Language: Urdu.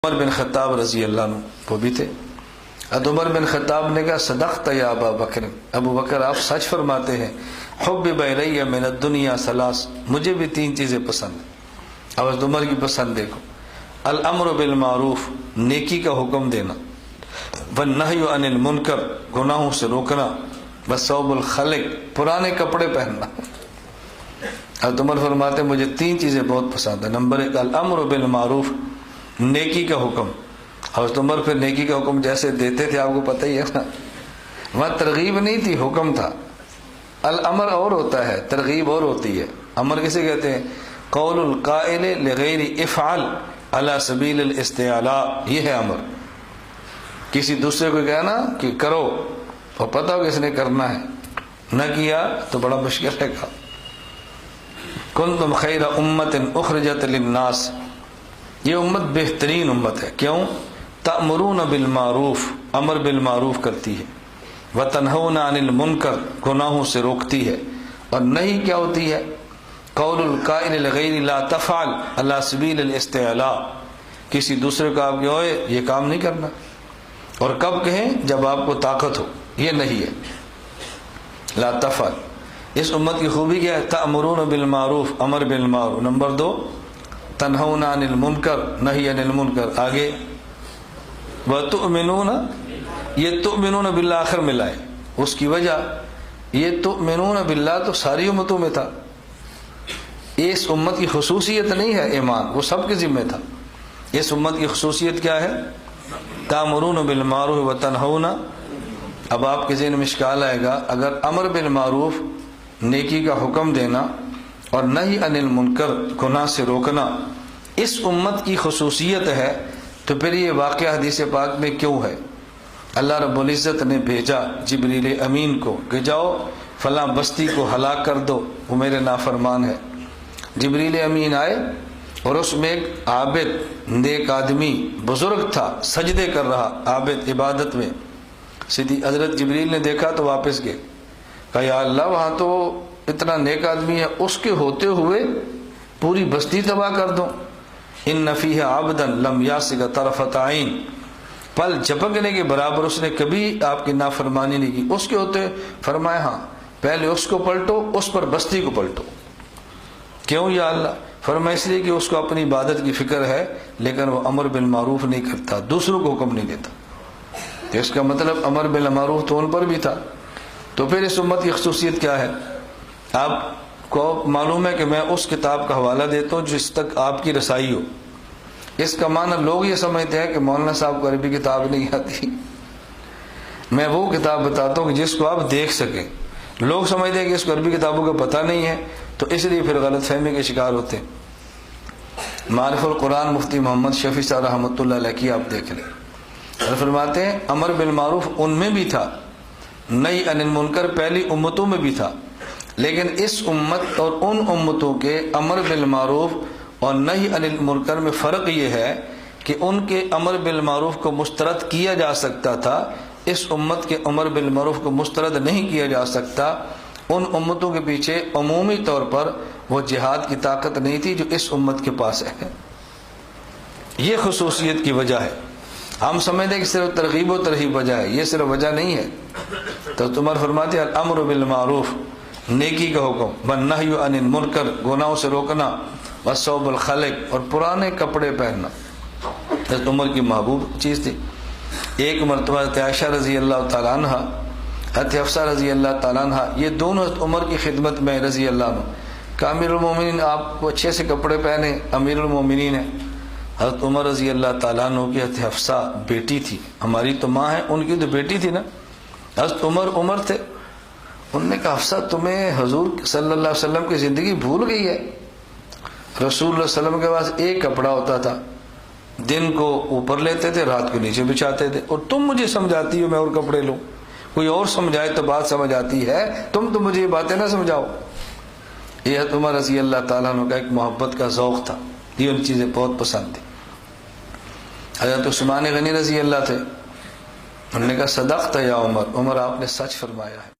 عمر بن خطاب رضی اللہ عنہ وہ بھی تھے. عمر بن خطاب نے کہا صدقت یا ابا بکر، ابو بکر آپ سچ فرماتے ہیں. حبب الی من الدنیا ثلاث، مجھے بھی تین چیزیں پسند ہیں. اب عمر کی پسند دیکھو، الامر بالمعروف نیکی کا حکم دینا، والنہی عن المنکر گناہوں سے روکنا، وصوب الخلق پرانے کپڑے پہننا. حضرت عمر فرماتے ہیں مجھے تین چیزیں بہت پسند ہیں. نمبر ایک الامر بالمعروف نیکی کا حکم. حضرت عمر پھر نیکی کا حکم جیسے دیتے تھے آپ کو پتہ ہی ہے نا، وہاں ترغیب نہیں تھی، حکم تھا. الامر اور ہوتا ہے، ترغیب اور ہوتی ہے. امر کسے کہتے ہیں؟ قول القائل لغیر افعل علی سبیل الاستعلاء، یہ ہے امر. کسی دوسرے کو کہنا کہ کرو اور پتہ ہو کس نے کرنا ہے، نہ کیا تو بڑا مشکل ہے. کنتم خیر امت اخرجت للناس، یہ امت بہترین امت ہے. کیوں؟ تأمرون بالمعروف، امر بالمعروف کرتی ہے، وتنہون عن المنکر گناہوں سے روکتی ہے، اور نہیں کیا ہوتی ہے؟ قول القائل لغیر لا تفعل علی سبیل الاستعلاء، کسی دوسرے کو آپ کہ یہ کام نہیں کرنا، اور کب کہیں؟ جب آپ کو طاقت ہو. یہ نہیں ہے لا تفعل. اس امت کی خوبی کیا ہے؟ تأمرون بالمعروف، امر بالمعروف. نمبر دو تنہون عن المنکر، نہی عن المنکر. آگے وتؤمنون، یہ تؤمنون باللہ آخر میں لائے. اس کی وجہ یہ تؤمنون باللہ تو ساری امتوں میں تھا، اس امت کی خصوصیت نہیں ہے ایمان، وہ سب کے ذمہ تھا. اس امت کی خصوصیت کیا ہے؟ تأمرون بالمعروف وتنہون. اب آپ کے ذہن میں اشکال آئے گا، اگر امر بالمعروف نیکی کا حکم دینا اور نہی عن المنکر گناہ سے روکنا اس امت کی خصوصیت ہے، تو پھر یہ واقعہ حدیث پاک میں کیوں ہے؟ اللہ رب العزت نے بھیجا جبریل امین کو کہ جاؤ فلاں بستی کو ہلاک کر دو، وہ میرے نافرمان ہے. جبریل امین آئے اور اس میں ایک عابد نیک آدمی بزرگ تھا، سجدے کر رہا، عابد عبادت میں. سیدھی حضرت جبریل نے دیکھا تو واپس گئے، کہا یا اللہ وہاں تو اتنا نیک آدمی ہے، اس کے ہوتے ہوئے پوری بستی تباہ کر دو. ان فیہ عبدا لم یاسق طرفۃ عین، پل جھپکنے کے برابر اس نے کبھی آپ کی نافرمانی نہیں کی. اس کے ہوتے فرمایا ہاں پہلے اس کو پلٹو، اس پر بستی کو پلٹو. کیوں یا اللہ؟ فرمایا اس لیے کہ اس کو اپنی عبادت کی فکر ہے، لیکن وہ امر بالمعروف نہیں کرتا، دوسروں کو حکم نہیں دیتا. تو اس کا مطلب امر بالمعروف تو ان پر بھی تھا. تو پھر اس امت کی خصوصیت کیا ہے؟ آپ کو معلوم ہے کہ میں اس کتاب کا حوالہ دیتا ہوں جس تک آپ کی رسائی ہو. اس کا معنی لوگ یہ سمجھتے ہیں کہ مولانا صاحب کو عربی کتاب نہیں آتی. میں وہ کتاب بتاتا ہوں کہ جس کو آپ دیکھ سکیں. لوگ سمجھتے ہیں کہ اس کو عربی کتابوں کا پتہ نہیں ہے، تو اس لیے پھر غلط فہمی کے شکار ہوتے ہیں. معرف القرآن مفتی محمد شفیع صاحب رحمۃ اللہ علیہ کی آپ دیکھ لیں، فرماتے ہیں امر بالمعروف ان میں بھی تھا، نہی عن المنکر پہلی امتوں میں بھی تھا، لیکن اس امت اور ان امتوں کے امر بالمعروف اور نہی عن المنکر میں فرق یہ ہے کہ ان کے امر بالمعروف کو مسترد کیا جا سکتا تھا، اس امت کے امر بالمعروف کو مسترد نہیں کیا جا سکتا. ان امتوں کے پیچھے عمومی طور پر وہ جہاد کی طاقت نہیں تھی جو اس امت کے پاس ہے. یہ خصوصیت کی وجہ ہے. ہم سمجھتے ہیں کہ صرف ترغیب و ترہیب وجہ ہے، یہ صرف وجہ نہیں ہے. تو عمر فرماتے ہیں الامر بالمعروف نیکی کا حکم، والنہی عن المنکر گناہوں سے روکنا، وصوب الخلق اور پرانے کپڑے پہننا. حضرت عمر کی محبوب چیز تھی. ایک مرتبہ حضرت عائشہ رضی اللہ تعالیٰ عنہ، حضرت حفصہ رضی اللہ تعالیٰ عنہ، یہ دونوں حضرت عمر کی خدمت میں رضی اللہ عنہ کہ امیر المومنین آپ کو اچھے سے کپڑے پہنے، امیر المومنین ہیں. حضرت عمر رضی اللہ تعالیٰ عنہ کی حضرت حفصہ بیٹی تھی، ہماری تو ماں ہے، ان کی تو بیٹی تھی نا. حضرت عمر تھے. انہوں نے کہا حفصہ تمہیں حضور صلی اللہ علیہ وسلم کی زندگی بھول گئی ہے. رسول اللہ علیہ وسلم کے پاس ایک کپڑا ہوتا تھا، دن کو اوپر لیتے تھے، رات کو نیچے بچھاتے تھے، اور تم مجھے سمجھاتی ہو میں اور کپڑے لوں. کوئی اور سمجھائے تو بات سمجھ آتی ہے، تم تو مجھے یہ باتیں نہ سمجھاؤ. یہ حضرت عمر رضی اللہ تعالیٰ عنہ کا ایک محبت کا ذوق تھا، یہ ان چیزیں بہت پسند تھی. حضرت عثمان غنی رضی اللہ تھے، انہوں نے کہا صدقت یا عمر، عمر آپ نے سچ فرمایا ہے.